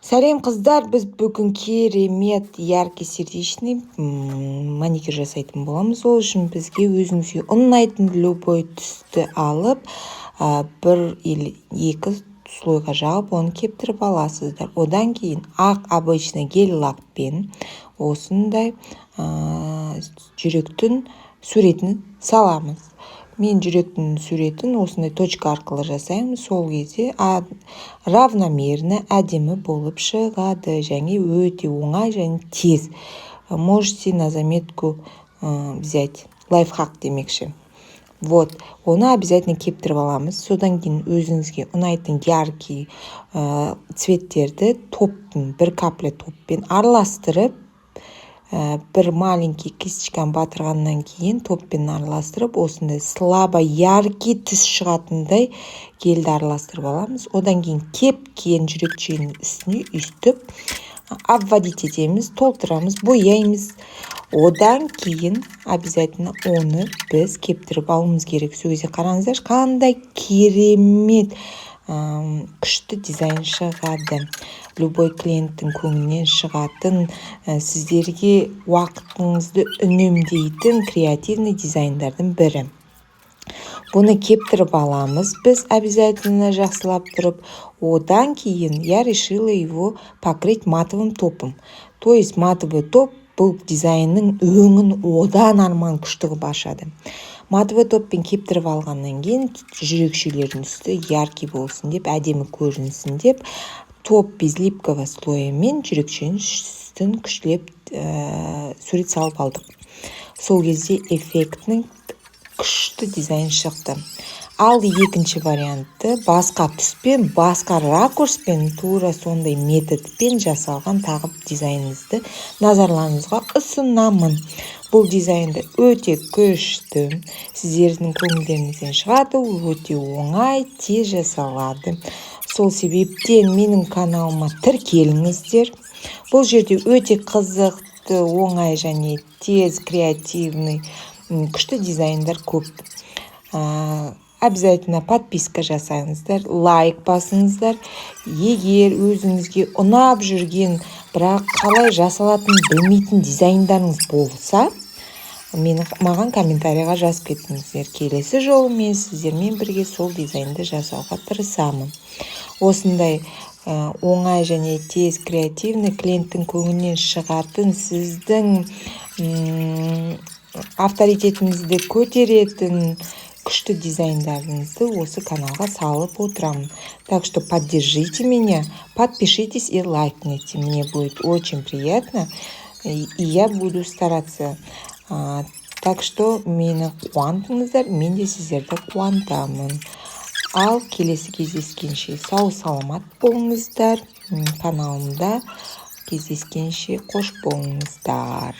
Сәлем қыздар, біз бүгін керемет яркий сердечный маникюр жасайтын боламыз. Ол үшін бізге өзіңізге ұнайтын любой түсті алып, бір или екі слойға жағып, оны кептіріп аласыздар. Одан кейін ақ обычный гель лакпен осындай жүректің суретін саламыз. Мен жүректің суретін осындай точка арқылы жасаймын. Сол кезде равномерно әдемі болып шығады, және өте оңай және тез. Можете на заметку взять. Лайфхак демекші. Вот, оны обязательно кептіріп аламыз. Содан кейін өзіңізге ұнайтын яркий цветтерді бір капля топпен араластырып, бір маленький кисточканы батырғаннан кейін топпен араластырып, осындай слабо яркий түс шығатындай гельді араластырып аламыз. Одан кейін кепкен жүрекшенің үстіне үстіп обводить етеміз, толтырамыз, бояймыз. Одан кейін обязательно оны біз кептіріп алуымыз керек. Сол кезде қараңыздар, қандай керемет күшті дизайн шығады. Любой клиенттің көңілінен шығатын, сіздерге уақытыңызды үнемдейтін креативный дизайндардың бірі. Бұны кептіріп аламыз, біз обязательно жақсылап тұрып. Одан кейін я решила его покрыть матовым топом. То есть матовый топ бұл дизайнның өңін одан арман күшті қылып ашады. Матовый топпен кептіріп алғаннан кейін жүрекшелердің үсті яркий болсын деп, әдемі көрінсін деп, топ без липкого слоямен жүрекшенің үстін күштілеп сурет салып алдық. Сол кезде эффектінің күшті дизайн шықты. Ал екінші вариантты басқа түспен, басқа ракурспен, тура сондай методпен жасалған тағып дизайныңызды назарларыңызға ұсынамын. Бұл дизайнды өте күшті, сіздердің көңілдеріңізден шығады, өте оңай, тез жасалады. Сол себептен менің каналыма тіркеліңіздер. Бұл жерде өте қызықты, оңай және тез, креативный, күшті дизайндар көп. Обязательно подписка жасаңыздар, лайк басыңыздар. Егер өзіңізге ұнап жүрген, бірақ қалай жасалатын білмейтін дизайндарыңыз болса, маған комментарийға жазып кетіңіздер. Келесі жолы мен сіздермен бірге сол дизайнды жасауға тырысамын. Осындай оңай және тез, креативный, клиенттің көңілінен шығатын, сіздің авторитетіңізді көтеретін күшті дизайндарыңызды осы каналға салып отырамын. Так что поддержите меня, подпишитесь и лайкните. Мне будет очень приятно, и я буду стараться. Так что мені қуантыңыздар, мен де сіздерді қуантамын. Ал келесі кездескенше сау саламат болыңыздар. Каналымда кездескенше қош болыңыздар.